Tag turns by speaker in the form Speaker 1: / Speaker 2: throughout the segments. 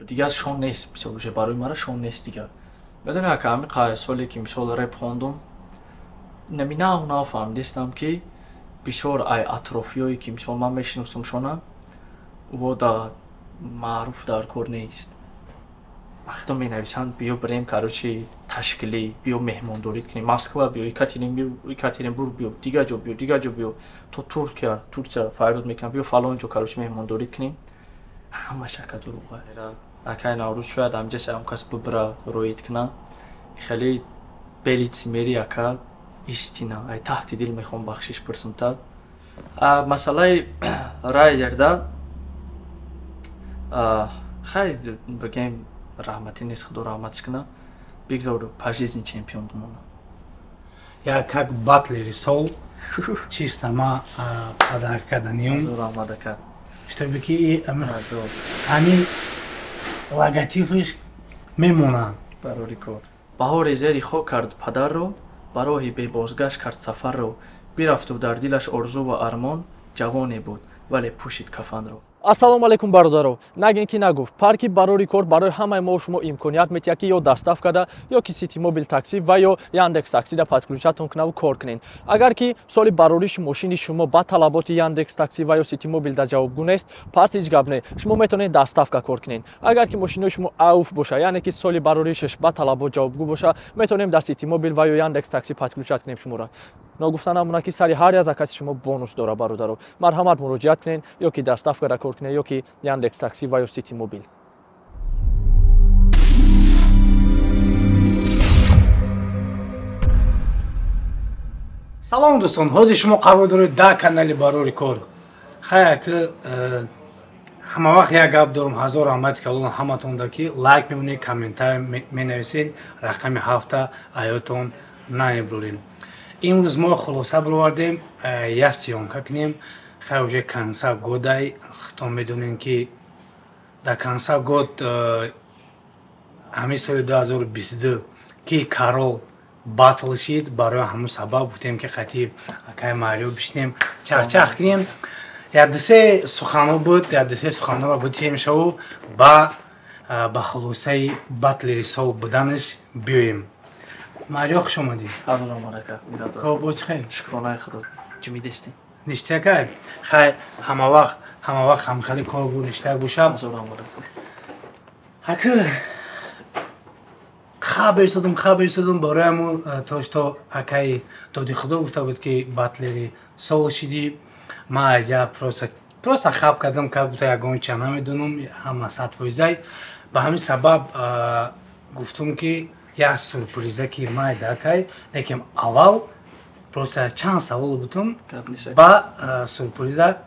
Speaker 1: دیگه شون نیست مثلا уже برای مرا شون نیست دیگه بدون که همین قای سالی که مثلا رپ خوندم نمینا اونا فهمیدم که بیشتر ای اطرافیایی که مثلا من میشناسم شونا و دا معروف در کار نیست وقتی می نویسند بیا بریم کاروچی تشکیلی بیا مهمانداری کنیم مسکو بیا یکاترینبورگ بیا دیگه جا بیا تو ترکیه فرود میکنم بیا فلان جا کاروچی مهمانداری کنیم همه شکل دروغه اکای نوروز شاید همجا هم کس ببره رویت کنه خیلی بلیت میری اکا استینا ای تحت دل میخوام بخشش پرسم تا مسئله رای درده خیلی بگیم رحمتی نیست خدا رحمتش کنه بگذارو пожизненный чемпион думаю.
Speaker 2: Я как батлер сол чисто ма подарок каданиум.
Speaker 1: Зурамадака.
Speaker 2: Чтобы ки ами логотипиш мемона.
Speaker 1: Барори кор. Баҳори зери хо кард падарро, бароҳи бебозгашт кард сафарро, бирафту дар дилаш орзу ва армон, ҷавоне буд, вале пӯшид кафанро.
Speaker 3: Ассалому алайкум бародаро. Нагин ки нагуфт парки барори кор барои ҳамаи мо шумо имконият метиҳад ки ё доставкада ё ки City Mobil такси ва ё Яндекс таксида подключатон кунаву кор кунед. Агар ки соли барориши мошини шумо ба талаботи Яндекс такси ва ё City Mobil да ҷавобгӯ нест, пас ҳеҷ гап не. Шумо метавонед доставка кор кунед. Агар ки мошинои шумо ауф боша, яъне ки соли бароришаш ба талабот ҷавобгӯ боша, метавонем дар City Mobil ва ё Яндекс такси подключат кунем шуморо. Нагуфтанам уна ки сари ҳар аз каси шумо бонус дора бародаро. Марҳамат муроҷиат кунед ё ки доставкада кор кунед ё ки Яндекс такси ва ё City Mobil.
Speaker 2: Салом дӯстон, ҳозир шумо қарор доред дар канали барори кор. Хайр ки ҳама вақт як гап дорам, ҳазор раҳмати калон ҳаматонда ки лайк мемонед, комментарий менависед, рақами 7 аётон нанебурем. имрӯз мо хулоса баровардем, як сиёнка кунем. Хай уже концерт годай хитон медонем ки дар концерт год ҳамин соли 2022 ки Карол батл шид, барои ҳамун сабаб гуфтем ки хатиб акай Марио бишнем чахчах кунем. Як-дусе суханҳо буд, як-дусе суханҳоро будем шаву ба хулосаи батлери сол буданаш биёем. Марио хуш омадӣ. Кор боч хел.
Speaker 1: Шукронаи худо. Ҷумӣ дестем.
Speaker 2: ништякай. Хай ҳама вақт ҳамхали коргу ништак бошам. Ака хабар истодум барояму то акай доди худо гуфта буд ки батлери сол шидӣ. Ман аҷа просто хаб кардам ка гуфта ягонча намедонам ҳама сатфоизай. Ба ҳамин сабаб гуфтум ки як сюрприза ки майда акай, лекин аввал просто чанд савол бутум ба сюрприза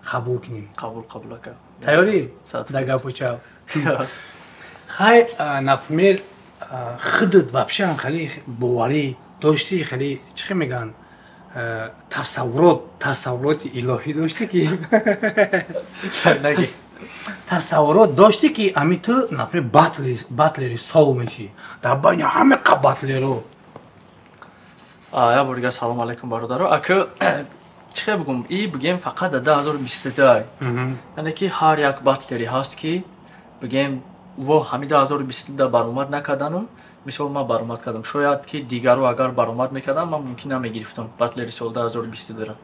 Speaker 2: қабул кунем.
Speaker 1: Қабул ака.
Speaker 2: Тайёрӣ? Да гапучав. Хай, например, худут вообще хеле боварӣ доштӣ, хеле чӣ мегӯянд тассаввуроти илоҳӣ доштӣ ки тассаввурот доштӣ ки ами ту например батлери сол мешӣ дар байни ҳамақа батлеро.
Speaker 1: Я бор дига салом алайкум бародаро. Ака чӣ бигӯм, бигем фақат дар 2022 яъне ки ҳар як батлери ҳаст ки бигем во ҳами 2022 баромад накардану, мисол ман баромад кардам. Шояд ки дигаро агар баромад мекардам, ман мумкин намегирифтам батлери соли 2022.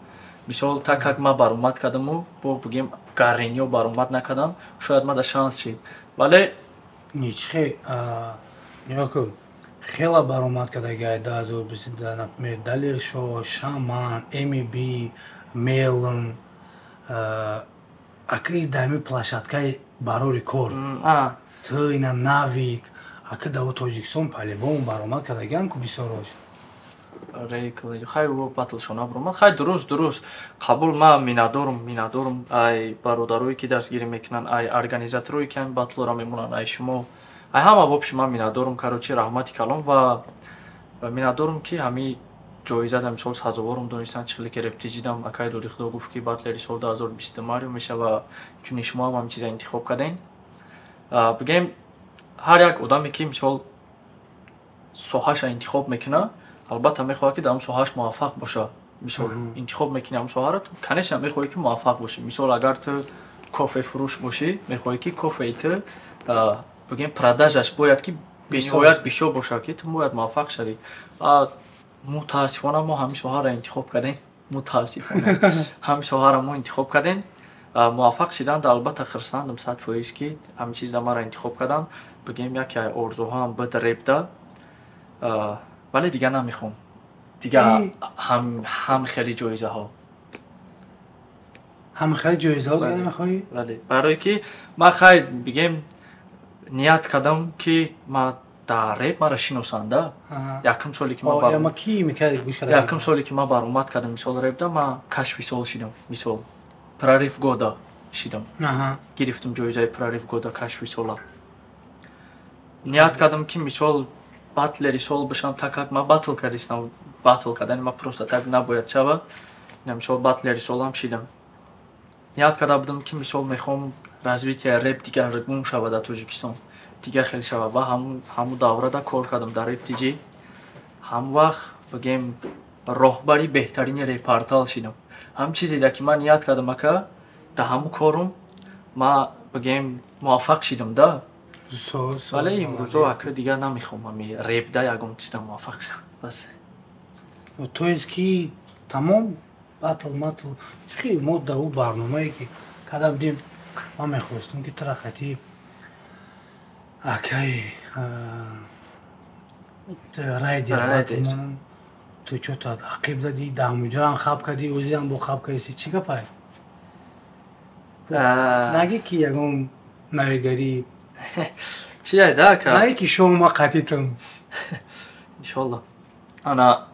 Speaker 1: Мисол так как ман баромад кардаму бо бигем Гариньо баромад накардам, шояд ман да шанс шид. Вале
Speaker 2: ничхе нигоҳ хела баромад кардагай 2022, например Далил Шо, Шаман, MB, Мелон, акаи дами площадкаи барори кор. Ту ина Навик, ака дар Тоҷикистон по-любому баромад кардагиан ку бисёрош.
Speaker 1: хай во батлшона баромад. Хай дуруст қабул ма миннатдорам ай бародарое ки дастгирӣ мекунанд, ай организаторое ки ҳамин батлро мемонанд, ай шумо ай ҳама вобши ман миннатдорам карочи раҳмати калон ва миннатдорам ки ҳамин ҷоизада мисол сазоворам донистан чихеле ки рептиҷидам акай доди худо гуфт ки батлери соли 2022 марио мешава, чуни шумо ҳам чиза интихоб кардем. Бигем ҳар як одаме ки мисол соҳаша интихоб мекуна, албатта мехоҳад ки дар он соҳааш муваффақ боша. Мисол интихоб мекунӣ ҳамн соҳаро, конечно мехоҳӣ ки муваффақ бошӣ. Мисол агар ту кофе фурӯш бошӣ, мехоҳӣ ки кофеиту бигем продажаш бояд ки бениҳоят бисёр бошад, ки ту бояд муваффақ шавӣ. Мутаассифона мо ҳамин соҳаро интихоб кардем. Мутаассифона ҳамин соҳаро мо интихоб кардем. Муваффақ шиданд, албатта хурсандам 100% ки ҳамин чиза маро интихоб кардам. Бигем яке орзуҳоам буд репда. Вале дига намехоҳам. Дига ҳам хеле ҷоизаҳо.
Speaker 2: ҳам хеле ҷоизаҳо дига намехоҳӣ?
Speaker 1: Вале барое ки ман хай бигем ният кардам ки ма дар реп маро шиносанда. Якум соле ки ма
Speaker 2: ки мекарди гӯш карда?
Speaker 1: Якум соле ки ма баромад кардам мисол репда, ма кашфи сол шидам. Мисол прорив года шидам. Гирифтам ҷоизаи прорив года кашфи сола. Ният кардам ки мисол батлери сол башам, так как ма батл кардистам. Батл кардани ма просто так набояд шава. Мисол батлери солам шидам. Ният карда будам ки мисол мехоҳам развития реп дигаргун шавад дар Тоҷикистон. Дига хеле шавад ва ҳамун даврада кор кардам дар RepTG. ҳам вақт бигем роҳбари беҳтарини репортал шидам. ҳам чизе ки ман ният кардам ака дар ҳамун корум ма бигем муваффақ шидам да. Вале имрӯзо ака дига намехоҳам ҳами репда ягон чизда муваффақ шавам. Бас.
Speaker 2: Тоест ки тамом батл чӣ мо дар ӯ барномае ки карда будем, ман мехостам ки тара хати акай райдиатмонам ту чота ақиб задӣ, даҳмуҷарам хаб кардӣ, ӯзиам бо хаб кардӣ, чӣ гапай? Наги ки ягон навигарӣ
Speaker 1: Чӣ айда ака?
Speaker 2: наги ки шома қатитам.
Speaker 1: Иншолла. Ана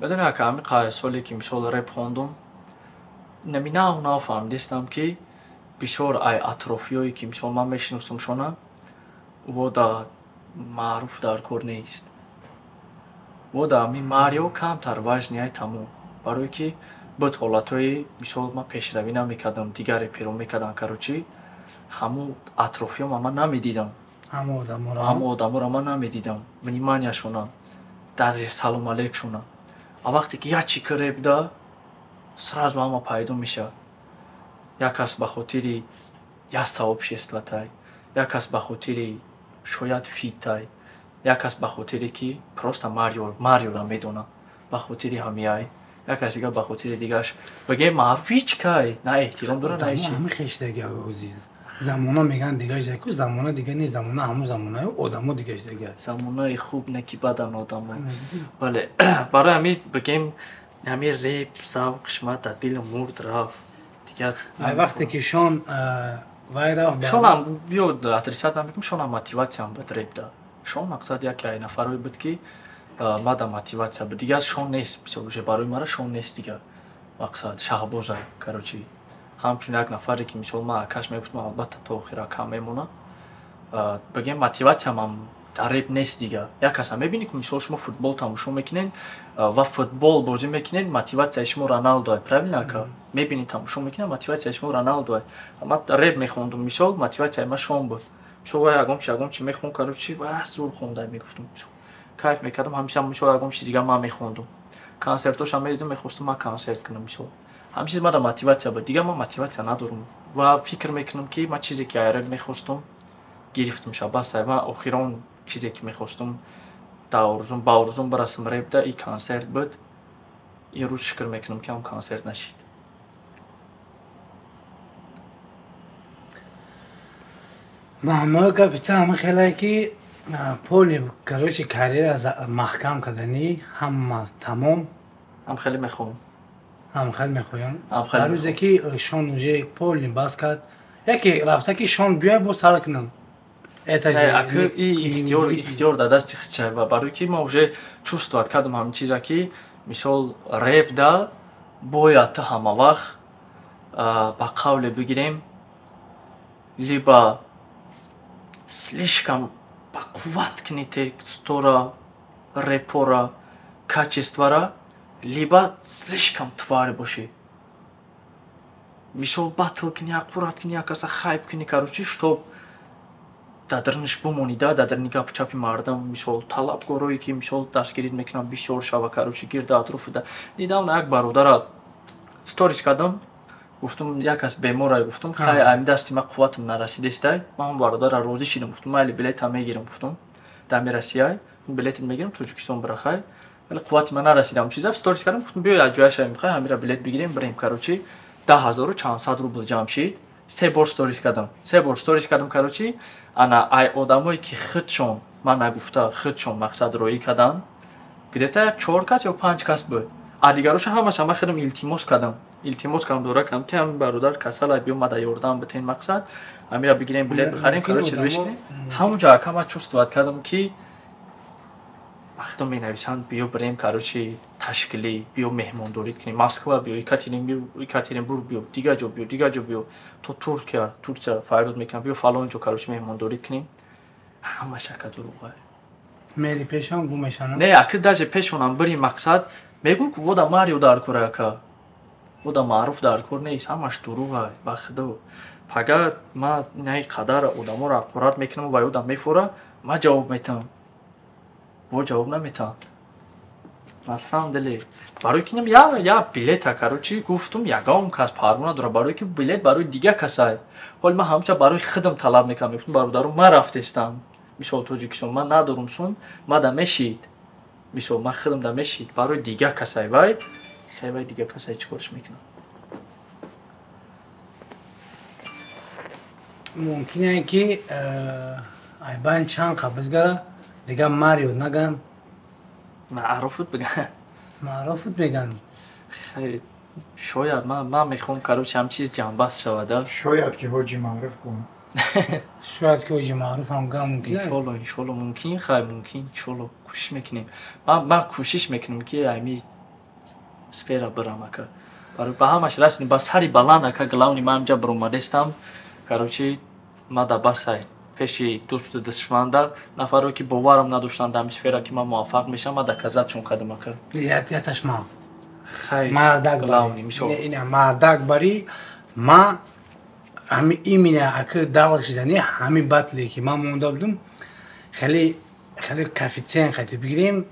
Speaker 1: медони ака ҳамин соле ки мисол реп хондум, нафаҳмидистам ки бисёр ай атрофиёе ки мисол ман мешиносам шона вода маъруф дар кор нест. Вода ҳамин Марио камтар вазни ай тамом. Барое ки буд ҳолатҳои мисол ман пешравӣ намекардам, дигар реперо мекарданд карочи, ҳамун атрофиём ман намедидам. ҳамун одаморо ман намедидам. Вниманияшона, даже салом алейкшона. А вақте ки ячик репда сразу ҳама пайдо мешавад. Як кас ба хотири як сообществотай, як кас ба хотири шояд фиттай, як кас ба хотире ки просто Мариоро медонад, ба хотири ҳамиай, як кас дигар ба хотири дигаш. Бигем маъруф ҳеҷ кай на эҳтиром дора на ҳеҷ.
Speaker 2: ҳамин хештаги азиз. Замона меган дигаш ку замона дига не замона ҳамун замонаи одамо дигаш дига.
Speaker 1: Замонаи хуб не ки бадан одамо. Бале барои ҳамин бигем ҳамин реп завқ қисмат дар дили мурд рафт. Дигар
Speaker 2: ай вақте ки шон вай рафт
Speaker 1: шонам биёд адресат намекунам, шонам мотиватсиям буд репда. Шон мақсад яке ай нафарое буд ки мада мотиватсия буд. Дигар шон нест, мисол уже барои мара шон нест дигар. Мақсад Шаҳбозай карочи. Ҳамчун як нафаре ки мисол ман акаш мегуфтам, албатта то охир ака мемона. Бигем мотиватсиям ам дар реп нест дига. Як каса мебинӣ ки мисол шумо футбол тамошо мекунед ва футбол бозӣ мекунед, мотиватсияи шумо Роналдо, правильно ака? Мебинед тамошо мекунед, мотиватсияи шумо Роналдо. Ман реп мехондум, мисол мотиватсияи ман шон буд. Мисол ва ягон чи мехон карочи ва зур хондай мегуфтам. Кайф мекардам, ҳамеша мисол ягон чизи дига ман мехондум. Консертошам медидам, мехостам ман консерт кунам мисол. ҳамин чиз мада мотиватсия буд. Дига ман мотиватсия надорам ва фикр мекунам ки ман чизе ки реп мехостам гирифтам ша бас ай ва охирон чизе ки мехостам ба орзум барасам репда и консерт буд. ин рӯз шукр мекунам ки ҳам консерт нашид.
Speaker 2: маънои капитан ҳамин хеле ки поли карочи карьера маҳкам кардани ҳама тамом.
Speaker 1: ҳам хеле мехоҳам.
Speaker 2: ҳам хеле мехоҳам. ҳар рӯзе ки шон уже полни бас кард, яке рафта ки шон биёй бо сар кунам.
Speaker 1: ихтиёр дар дасти хича, барои ки ма уже чувствовать кардам ҳамин чиза ки мисол репда бояд ту ҳама вақт ба қавле бигирем либо слишком бақувват кунӣ текстора, репора, качествора, либо слишком твари бошӣ. Мисол батл кунӣ, ақурат кунӣ, як каса хайп кунӣ, карочи штоб дар дарниш бумонӣ, дар дарни гапу чапи мардам, мисол талабгорое ки мисол дастгирӣ мекунанд бисёр шава, карочи гирда атрофида. Дидам як бародара сторис кардам, گفتم یک از بیمارای گفتم خیلی امی دستی ما قوتم نرسیده است من اون برادر راضی شدم گفتم من بلیط هم میگیرم گفتم در روسیه بلیط میگیرم تاجیکستان برای ولی قوت من نرسیدم چیزا استوریس کردم گفتم بیا از جایش میخوای همین را بلیط بگیریم بریم کراچی 10400 روبل جمع شد 3 بار استوریس کردم کراچی انا ای آدمایی که خودشون من نگفته خودشون مقصد روی کردن گرفته 4 کس یا 5 کس بود دیگراش همش هم خودم التماس کردم دوره کم که هم برادر کسل بیا اومد یاردم به این مقصد همین را بگیریم بلیط بخریم کراچی روش کنیم همونجا کم چوست وقت کردم که وقتی می نویسند بیا بریم کراچی تشکیلی بیا مهمانداری کنیم مسکو بیا یکاترینبورگ بیا دیگه جا بیا تو ترکیه فرود میکنم بیا فلان جا کراچی مهمانداری کنیم همه شکل دروغه
Speaker 2: میری پیشان گومشان
Speaker 1: نه اکید داجه پیشونم بریم مقصد میگم که ودا ماریو دارکوره که ودا معروف دارکور نیست همش دروغه بخدا پگه ما نه قدر آدما را اقرار میکنم و یادم میفوره ما جواب میتم و جواب نمیتم مثلا دلی برای کنم یا بلیط کراچی گفتم یگام کس پرمونه داره برای که بلیط برای دیگه کسای حال من همچه برای خودم طلب میکنم گفتم برادرم من رفتستم مثال تاجیکستان من ندارم سون ما دمشید مثال من خودم دمشید برای دیگه کسای وای خیلی دیگه کسای چیکارش میکنم
Speaker 2: ممکنه که ایبان چند قبضگره دیگه ماریو نگن
Speaker 1: معروفت بگن
Speaker 2: خیلی
Speaker 1: شاید من میخوام کراچی هم چیز جنبست شوده
Speaker 4: شاید که حاجی معروف کن
Speaker 2: شاید که حاجی معروف هم گم ممکنه
Speaker 1: انشالله ممکن خیلی ممکن انشالله کوشش میکنیم من کوشش میکنم که ایمی سفیره برم که برای به همش رسیدیم بس هری بلند که گلاونی من اینجا برامدستم کراچی ما در بسای پیش دوست دشمنده نفرایی که باورم نداشتن در سفیره که من موفق میشم ما در کزتشون کدم کرد
Speaker 2: یتش ما
Speaker 1: خیلی
Speaker 2: مردک
Speaker 1: گلاونی میشه
Speaker 2: اینه مردک باری ما همین ایمینه اگه داغش زنی همین باطلی که ما مونده بودم خیلی کافیتین خیلی بگیریم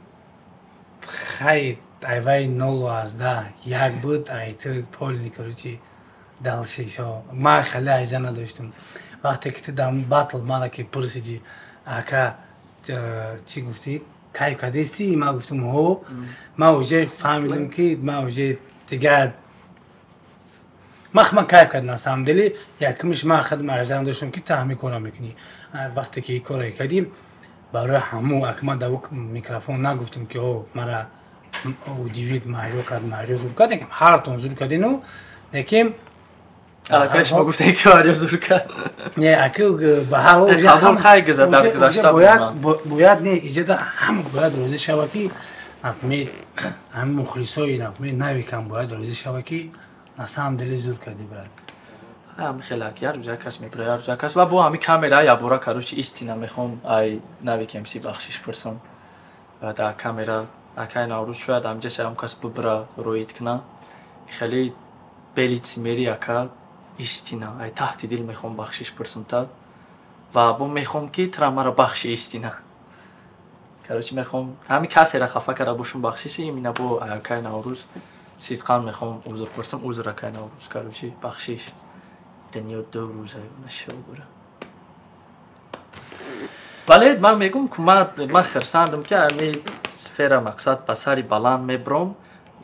Speaker 2: خیلی ایوای 19 یک بود ایتر پول نیکروچی دلشیشو ما خیلی عجزه نداشتم وقتی که تو دام باطل مالا که پرسیدی اکا چی گفتی؟ کای کدیستی؟ ما گفتم هو ما وجه فهمیدم که ما وجه دیگه من کیف کردم سامدلی یکمش ما خدم عجزه داشتم که تحمی کنم میکنی وقتی که این کاری کردیم برای همو اکما دوک میکروفون نگفتم که او مرا او دیوید ماریو زور کردیم که هر تون زور کردینو لیکن
Speaker 1: علاقهش ما گفته که ماریو زور کرد
Speaker 2: نه اکو به هر حال
Speaker 1: خبر خیلی گذشته
Speaker 2: باید نه ایجاد هم باید روزی شبکی نفهمید هم مخلصای نفهمید نوی کم باید روزی شبکی نسام دلی زور کردی برد
Speaker 1: هم خیلی یار روزی کس میپره یار روزی کس و با همی کامرا یا برا کاروچی ایستینا میخوام ای نوی کمسی بخشش پرسم و در کامرا اکای نوروز شاید همجا شرم کس ببرا رویت کنه خیلی بلیت میری اکا ایستینا ای تحت دل میخوام بخشش پرسم تا و با میخوام که ترا مرا بخشی ایستینا کاروچی میخوام همین کسی را خفه کرده باشم بخشیشی مینا با اکای نوروز صدقان میخوام عذر پرسم عذر اکای نوروز کاروچی بخشیش دنیا 2 روزه نشو بره بله من میگم که من خرساندم که امی سفیره مقصد بسری بلند میبرم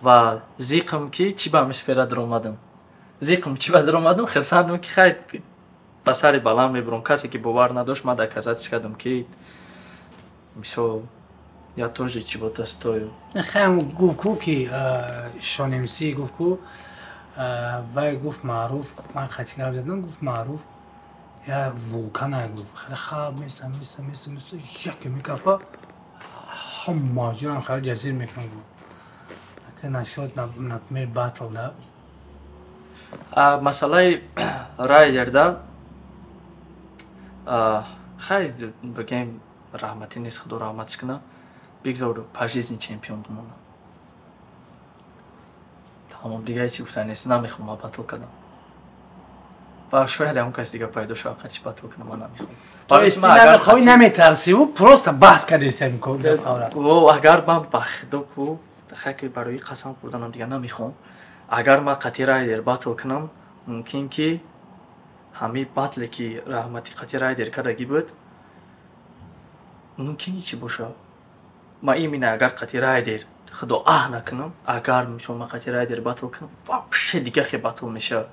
Speaker 1: و زیقم که چی با امی سفیره در اومدم خرساندم که خیلی بسری بلند میبرم کسی که باور نداشت من در کزتش کردم که میشو یا توجه چی بود استویو
Speaker 2: خیلی گفت کو که شانمسی گفت کو و گفت معروف من خیلی زدم گفت معروف یا وولکان گفت خیلی خواب میستم یک میکافا هم ماجران خیلی جزیر میکنم که نشد نپمیر باطل ده
Speaker 1: مسئله رای درده خیلی بگیم رحمتی نیست خدا رحمتش کنه بگذارو پاژیزین چمپیون بمونه تمام دیگه چی گفتن نیست نمیخوام باطل کنم و شاید هم کسی دیگه پیدا شد خیلی باطل کنم من نمیخوام
Speaker 2: تو نمیخوای نمیترسی و پروست بحث کردی سم کن
Speaker 1: و اگر من بخدا کو خیلی برای قسم خوردنم دیگه نمیخوام اگر ما قطعی رای در باطل کنم мумкин ки ҳамин батле ки раҳмати қати райдер кардаги буд мумкини чӣ боша ма имина агар қати райдер худо накунам агар мисол ма қати райдер батл кунам вообще дига хе батл меша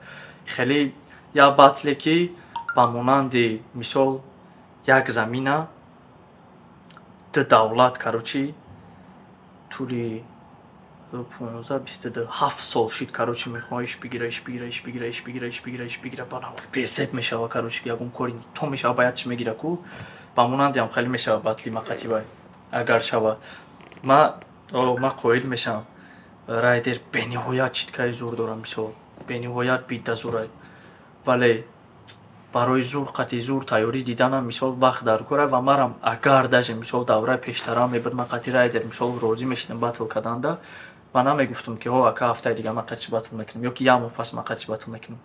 Speaker 1: хеле я батле ки ба монанди мисол як замина ду давлат карочи тули 15-27 сол шид карочи мехоҳа иш бигира банава безеб мешава карочи ягон кори то мешава баядш мегира ку ба монанди ам хеле мешава батли ма қати бай агар шава ма қоил мешавам райдер бениҳоят читкаи зур дорам мисол бениҳоят бидазурай вале барои зур қати зур тайёрӣ диданам мисол вақт дар кора ва марам агар даже мисол давраи пештарам мебуд ма қати райдер мисол розӣ мешидам батл карданда ма намегуфтам ки ҳо ака ҳафтаи дига ма қатиш батл мекунам ё ки як моҳ пас ма қатиш батл мекунам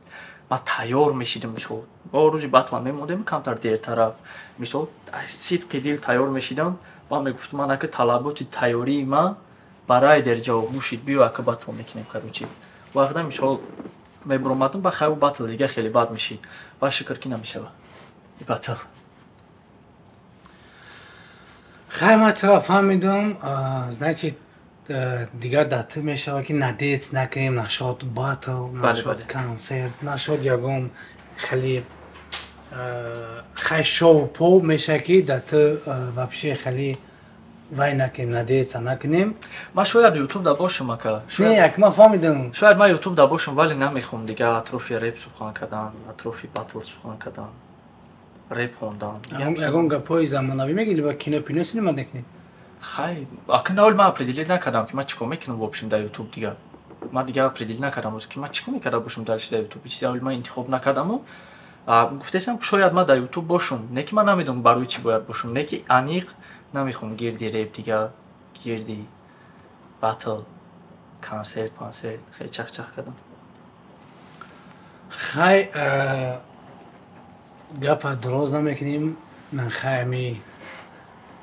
Speaker 1: ма тайёр мешидам мисол рӯзи батлам мемондем камтар дертара мисол сидқи дил тайёр мешидам ма мегуфтам ман ака талаботи тайёрии ма ба райдер ҷавоб мушид биё ака батл мекунем карочи вақта мисол мебуромадам ба хайу батл дига хеле бад мешид ва шукр ки намешава батл
Speaker 2: хай ма чара фаҳмидам значит дигар датир мешава ки надет накунем нашод батл нашод консерт нашод ягон хеле хай шоу по меша ки датир вообще хеле вай накунем надеяться накунем
Speaker 1: ма шояд ютуб да бошам ака
Speaker 2: не як ма фаҳмидам
Speaker 1: шояд ма ютуб да бошам вале намехоҳам дига атрофи реп сухан кардан атрофи батл сухан кардан реп хондан
Speaker 2: ягон гапҳои замонавӣ мегӯӣ ба кино пино синема накунем
Speaker 1: хай ака навол ма определит накардам ки ма чӣ кор мекунам вобшим дар ютуб дига ма дига определит накардам ки ма чӣ кор мекарда бошам дар ютуб чизи аввал ма интихоб накардаму гуфтаистам ки шояд ма дар ютуб бошам не ки ма намедонам барои чӣ бояд бошам не ки аниқ намехоҳам гирди реп дига гирди батл консерт хеле чахчах кардам
Speaker 2: хай гапа дроз намекунем хай ами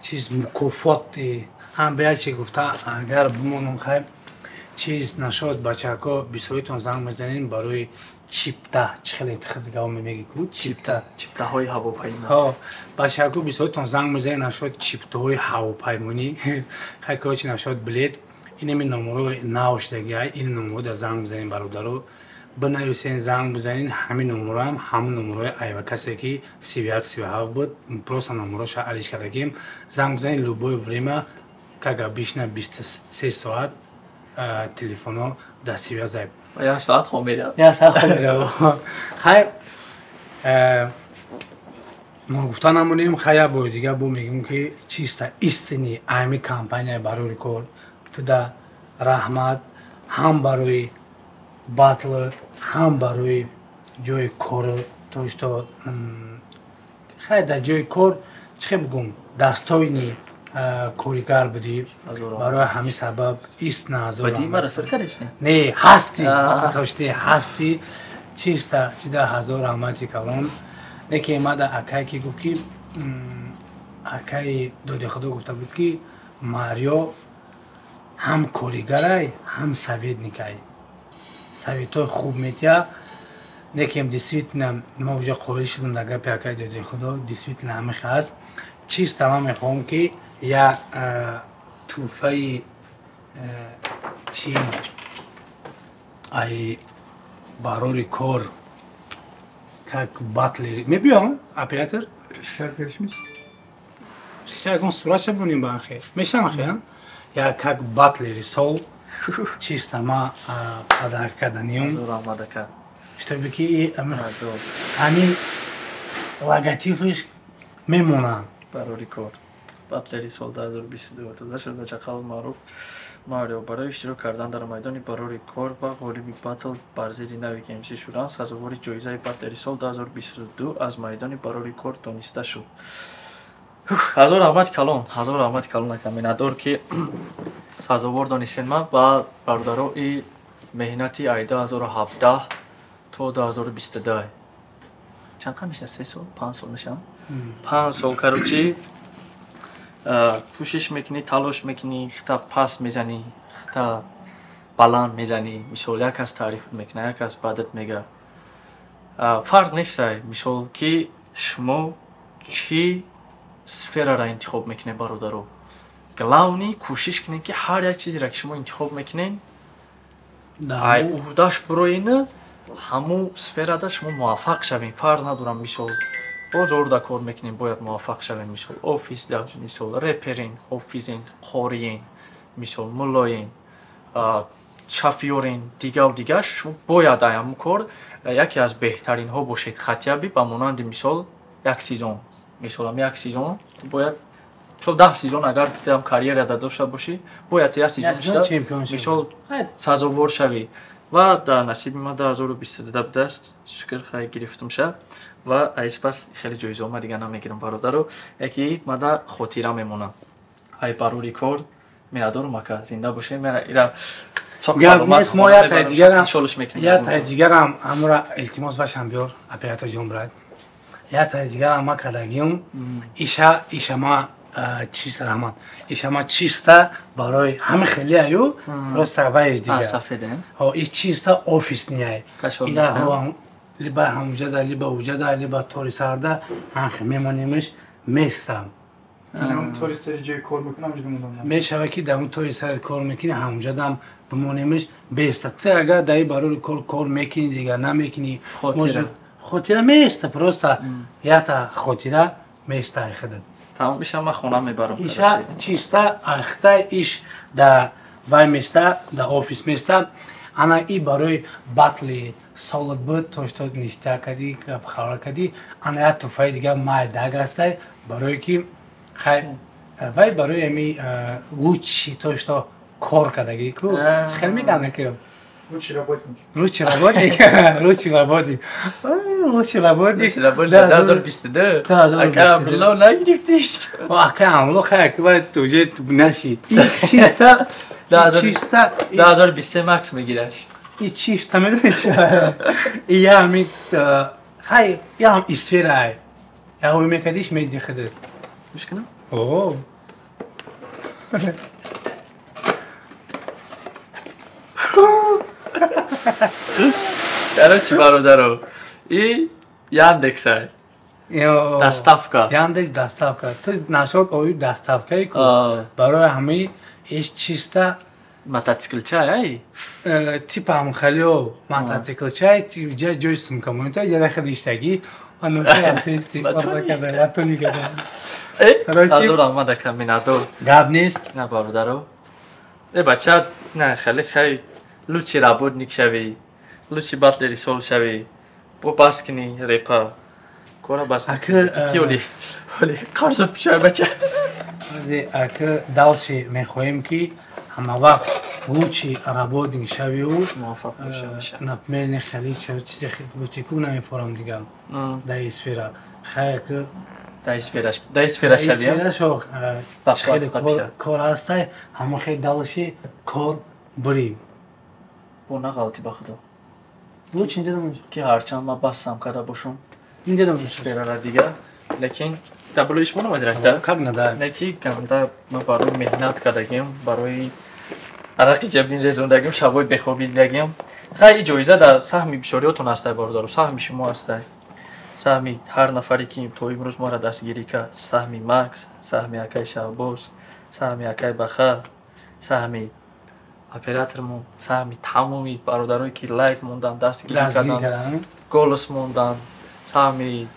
Speaker 2: чиз мукофоти ҳам беячи гуфта агар бимонам хай чиз нашод бачаҳако бисоитон занг мезанем барои чипта чӣ хеле тихдигав мемеги ку
Speaker 1: чиптаҳои ҳавопаймонӣ
Speaker 2: бачаҳако бисоитон занг мезанем нашод чиптаҳои ҳавопаймонӣ хай корочи нашод билет инами номерои наошидагиай ин номеро да занг мезанем бародаро бинависен занг бизанин ҳамин номероам ҳамон номерои айва касе ки 31-37 буд просто номероша алиш кардагим занг бизанин любое время кага бишна 23 соат телефоно дастивязай
Speaker 1: як соат хо мерав
Speaker 2: хай мо гуфта намонем хай як бори дига бо мегӯм ки чиста истини айми компания барои кор туда раҳмат ҳам барои батл ҳам барои ҷои кор тошто хай дар ҷои кор чӣ хел бигӯм дастойни коригар будӣ барои ҳамин сабаб ист не ҳастӣ тошти ҳастӣ чиста чида ҳазор раҳмати калон неки мада акай ки гуфт ки акаи доди худо гуфта буд ки мариё ҳам коригарай ҳам советникай советҳои хуб метия некем действительно ма уже қоил шудам дар гапи акаи доди худо действительно ҳамихе аст чиста ман мехоҳам ки як тӯҳфаи чи ай барори кор как батлери мебиём оператор ягон суратша бонем ба ахе мешавахе я как батлери сол чиста ма падак карданиум чтобы ки ҳамин логотипиш мемонад
Speaker 1: барори кор батлери сол 2022 дада шуд ба чақал маъруф марио барои иштирок кардан дар майдони барори кор ва ғолиби батл бар зери нави КМС шудан сазовори ҷоизаи батлери сол 2022 аз майдони барори кор дониста шуд ҳазор раҳмати калон ака миннатдор ки сазовор донистен ман ба бародарои меҳнати ай 2017 то 2022 чанд қа меша 3 сол 5 сол мешам 5 сол карочи кӯшиш мекунӣ талош мекунӣ хита паст мезанӣ хита баланд мезанӣ мисол як кас таърифат мекуна як кас бадат мега фарқ нестай мисол ки шумо чӣ сфераро интихоб мекунед бародаро главни кӯшиш кунед ки ҳар як чизеро ки шумо интихоб мекунед ай уҳдаш бироена ҳамун сферада шумо муваффақ шавед фарқ надорам мисол бозорда кор мекунем бояд муваффақ шавем мисол офисда мисол реперин офисин қориин мисол мулоин шафёрин дигаву дигар шумо бояд ай ҳамун кор яке аз беҳтаринҳо бошед хатиаби ба монанди мисол як сезон мисолам як сезон бояд мисол 10 сезон агар гитам карьерада дошта бошӣ бояд як сезон мисол сазовор шавӣ ва дар насиби ман 2022 будааст шукр хай гирифтам ша ва айспас хеле ҷоизаҳома дига намегирам бародаро яки мада хотира мемонам ай барори кор минадорум ака зинда боше мера ира
Speaker 2: гап нест мо ятай дигарам амра илтимос башам биёр оператор ҷон брат ятай дигарам ма кардагиум ишама чиста раҳмат ишама чиста барои ҳами хеле аю просто вайш дига иш чиста офисния ира либо ҳамуҷада либо уҷада либо тори сарда анхи мемонемиш местам мешава ки дар он тори сари кор мекунӣ ҳамуҷадам бимонемиш беста ти агар дар барори кор мекунӣ дига намекунӣ хотира места просто ята хотира места айхидад
Speaker 1: тамом иша ма хона мебарам
Speaker 2: иша чиста айхта иш да вай места да офис места ана и барои батли солод буд то што ниста кади хабар кади ана я туфаи дига май дагастай барои ки хай вай барои ами лучши то што кор кадаги ку хел мегана ки лучший работник
Speaker 1: 2022 ака било нагирифтиш
Speaker 2: ака амло хай ки вай туже наши чиста
Speaker 1: 2023 макс мегираш
Speaker 2: и чиста медониш и я ми хай я сфера я ой мекадиш медихадыр
Speaker 1: мушкина
Speaker 2: о
Speaker 1: короче бародаро и яндексай доставка
Speaker 2: яндекс доставка то нашод ой доставкаи ку барои ҳамаи иш чиста
Speaker 1: мотоциклчай ай
Speaker 2: типа ҳам халио мотоциклчай ҷа ҷои сумка монта яда хадиштаги
Speaker 1: азорамадака минадор
Speaker 2: гап нест
Speaker 1: на бародаро бача на хеле хай лучший работник шави лучший батлери сол шави бо бас кини репа кора бас киоли қарзо пишай бача
Speaker 2: ази ака далши мехоҳем ки ҳама вақт лучший работник шавиу
Speaker 1: муваффақ боша
Speaker 2: например хали чизе бутику намефорам дигам дар сфера хай ки
Speaker 1: дар сфера шавия
Speaker 2: хеле кор ҳастай ҳама хеле далши кор бурим
Speaker 1: бо на ғалати ба худо
Speaker 2: лучший инҷа дамонҷа
Speaker 1: ки ҳарчанд ма бастам када бошум
Speaker 2: инҷа дамонҷа
Speaker 1: сферара дига лекин даблоиш монамадирашда
Speaker 2: как нада
Speaker 1: неки ганда ма барои меҳнат кардагим барои арақи ҷабин резондагим шабои бехобидагим хай ҷоиза дар саҳми бисёриётон ҳастай бародару саҳми шумо ҳастай саҳми ҳар нафаре ки то имрӯз моро дастгирӣ кард саҳми макс саҳми акай шаҳбоз саҳми акай баха саҳми оператормон саҳми тамоми бародарое ки лайк мондан дастгирӣ кардан голос мондан саҳми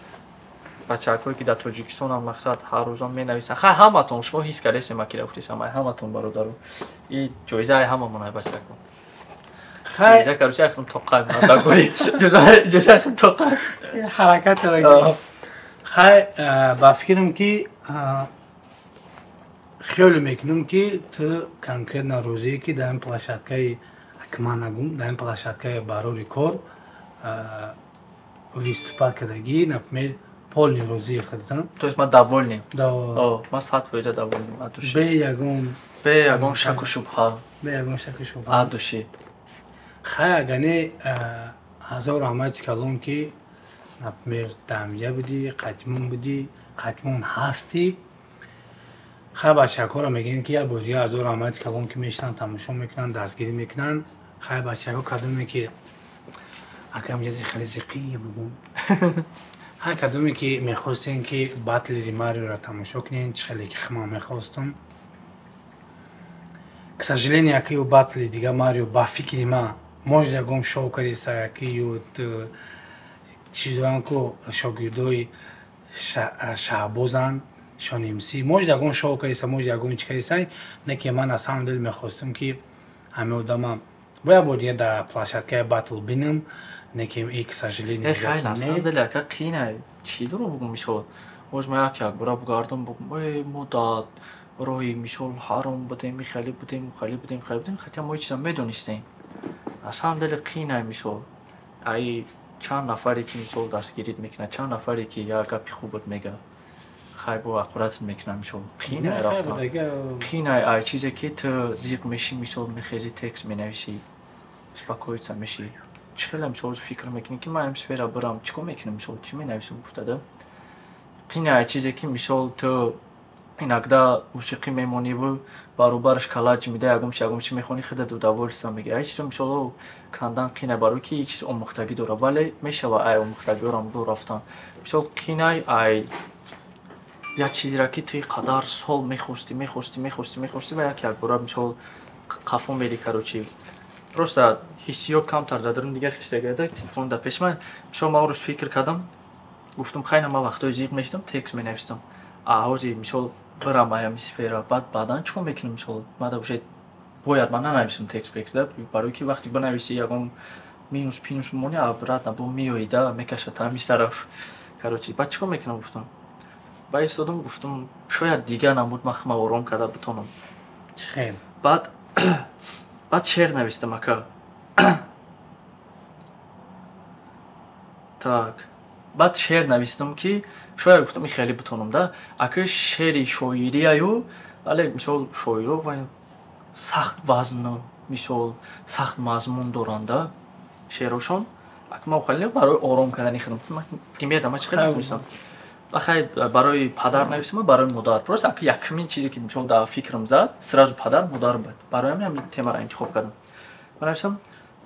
Speaker 1: бачакое ки дар тоҷикистонам мақсад ҳар рӯза менависанд хай ҳаматон шумо ҳис кардесема ки рафтисам ай ҳаматон бародару и ҷоизаи ҳамамон ай бачакон ҷоиза каручи айхм тоқай мадагори ҷоиза айхм тоқай
Speaker 2: ҳаракат хай ба фикрам ки хиёле мекунам ки ту конкретно рӯзие ки дар ин площадкаи акманагум дар ин площадкаи барори кор виступат кардагӣ например полни розии худтон
Speaker 1: то есть ма довольнем ма 100% довольнем адуши бе ягон шаку шубҳа адуши
Speaker 2: хай агане ҳазор раҳмати калон ки например дамҷа будӣ қатимон будӣ қатимон ҳастӣ хай бачакҳоро мегӯем ки як бозига ҳазор раҳмати калон ки мешинанд тамошо мекунанд дастгирӣ мекунанд хай бачакҳо кадоме ки акам ҷази хеле зиқӣ бугум. ҳар кадоме ки мехостем ки батли Мариоро тамошо кунем, хеле ки хама мехостум. К сожалению, якиё батли дига Марио ба фикри ма може ягон шоу кардиса, якиё чизоам ко шогирдои Шаҳбозан, Шонимсӣ, може ягон шоу кардиса, може ягон чӣ кардиса, не ки ман аз ҳамаи дил мехостум ки ҳамаи одама бояд бор дига дар площадкаи батл бинам, не ки и к сожалению
Speaker 1: хай насам дил яка қинай чӣ дуро бугум мишод оз ма як бора бугардам бугум мо да роҳи мисол ҳаром будем хеле будем хотя мо чиза медонистем аз ҳам дили қинай мисол ай чанд нафаре ки мисол дастгирид мекунад, чанд нафаре ки як гапи хубот мега хай бо ақурат мекунад мисол қинай рафтан қинай ай чизе ки ту зиқ меши мисол мехези текст менависӣ успокоиться меши чӣ хеле мисол фикр мекунӣ ки ман сфера бирам чӣ кор мекунам мисол чӣ менависам уфтада қинай чизе ки мисол ту иногда мусиқӣ мемониву баробараш калаҷ мида ягомчи мехонӣ худат удовольствие мегирӣ ай чизо мисоло кандан қинай барои ки чиз омӯхтагӣ дора вале мешава ай омӯхтагиёрам бо рафтан мисол қинай ай як чизеро ки туи қадар сол мехостӣ ва як бора мисол қафо мери карочи просто ҳиссиёт камтар задарум дига хиштагада телефон да пеш ман мисол ман рӯз фикр кардам гуфтам хайна ман вақтҳои зиқ мешидам текст менавистам ҳозир мисол бирам аями сфера баъдан чӣ кор мекунам мисол мада бошед бояд ман нанависам текст да барои ки вақти бинависӣ ягон минус пинус мемонӣ обратно бо меоӣ да мекашад ҳамин тараф карочи баъд чӣ кор мекунам гуфтам ба истодам гуфтам шояд дига намуд ман хама ором карда битонам
Speaker 2: чӣ
Speaker 1: баъд шеър навистам ака так баъд шеър навистам ки шояд гуфтам ин хеле битонам да ака шеъри шоирияю вале мисол шоиро ва сахт вазн мисол сахт мазмун доранда шеърошон ака ман хеле барои ором кардани худам примерно ман чӣ хеле мехостам бахай барои падар нависам барои модар просто ака якмин чизе ки мисол дар фикрам зад сразу падар модар буд барои ҳамин темаро интихоб кардам ман нависам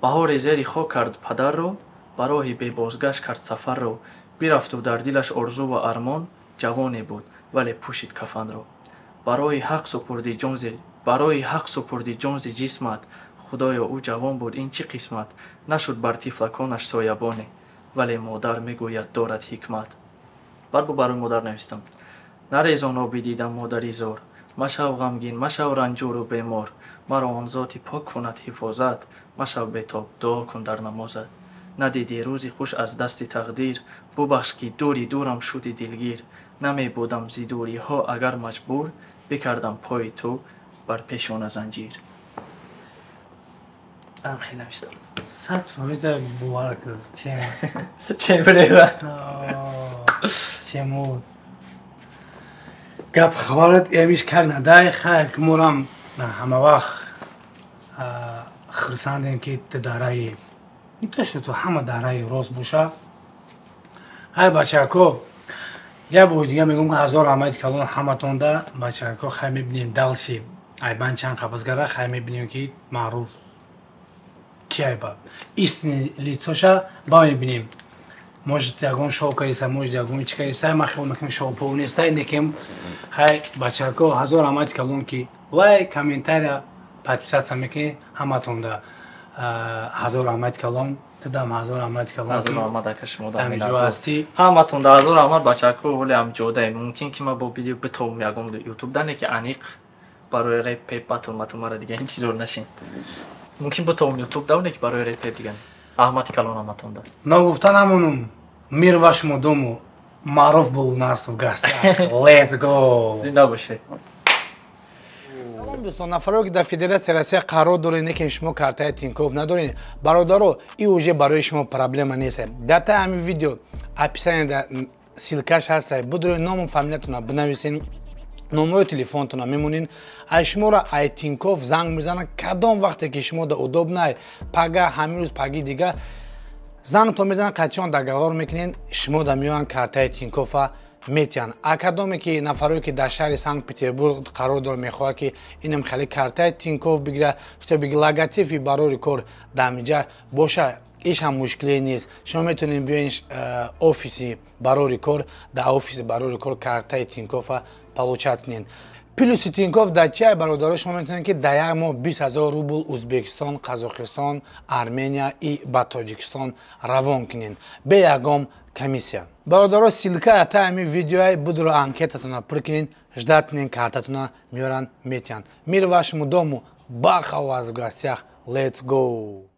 Speaker 1: баҳори зери хок кард падарро ба роҳи бебозгашт кард сафарро бирафту дар дилаш орзу ва армон ҷавоне буд вале пӯшид кафанро барои ҳақ супурди ҷонзи ҷисмат худоё ӯ ҷавон буд ин чӣ қисмат нашуд бар тифлаконаш соябоне вале модар мегӯяд дорад ҳикмат баъд барои модар навистам нарезон оби дидам модари зор машав ғамгин машав ранҷуру бемор маро он зоти пок кунад ҳифозат машав бетоб дуо кун дар намозат надиди рӯзи хуш аз дасти тақдир бубахш ки дури дурам шуди дилгир намебудам зи дуриҳо агар маҷбур бикардам пои ту бар пешона занҷир хеле навистам
Speaker 2: 100% бовар кард
Speaker 1: чемрева
Speaker 2: Тимур гап хабарат ямиш как надай хай ки морам ҳама вақт хурсандем ки ту дараи не то что ту ҳама дараи рост боша ҳай бачако як бори дига мегӯм ки ҳазор раҳмати калон ҳаматонда бачако хай мебинем далши айбан чанд қабазгара хай мебинем ки маъруф ки айба истинни лицоша ба мебинем может ягон шоу кардиса может ягон чӣ кардиса ман хиёл мекунам шоупов нестай некем хай бачако ҳазор раҳмати калон ки лайк комментария подписаться мекунед ҳаматонда ҳазор раҳмати калон тудам ҳазор раҳмати калон амиҷо ҳастӣ
Speaker 1: ҳаматонда ҳазор раҳмат бачако ҳоли амҷода мумкин ки ман бо видео битовум ягон ютуб дане ки аниқ барои реп пеп батл матумара дига интизор нашин мумкин битовум ютуб давне ки барои реп пеп дига раҳмати калон ҳаматонда
Speaker 2: нагуфта намонум мир ва шумо дому маъруф булунастов гаста let's go
Speaker 1: зинда бошед
Speaker 2: дӯстон нафаро ки дар федератсия россия қарор доред не ки шумо картаи тинков надоред бародаро ин уже барои шумо проблема нест дар таи ҳамин видео описанида силкаш ҳаста будрои ному фамилиятона бинависен номарои телефонтона мемонин ай шуморо ай тинков занг мезанад кадом вақте ки шумо да удобнай пага ҳамин рӯз паги дига зангтон мезанад қачон договор мекунен шумо да меоянд картаи тинкофа метиҳанд акадоме ки нафарое ки дар шаҳри санкт петербург қарор дор мехоҳад ки инам хеле картаи тинков бигира што биги логотипи барори кор дар ҳаминҷа боша هیچ هم مشکلی نیست. شما میتونین بیاین офиси барори кор, در офиси барори кор картай Тинькоффа получать нин. Плюси Тинькофф در чай бародаро шумо метавонед ки дар як моҳ 20,000 рубл Узбекистон, Қазоқистон, Армения и ба Тоҷикистон равон кунед бе ягон комиссия. Бародаро силка ата ҳамин видеои будро анкетатона пур кунед, ждатнен картатона миёран метиҳанд. Мир ва шумо дому ба хаваз в гостях. Let's go!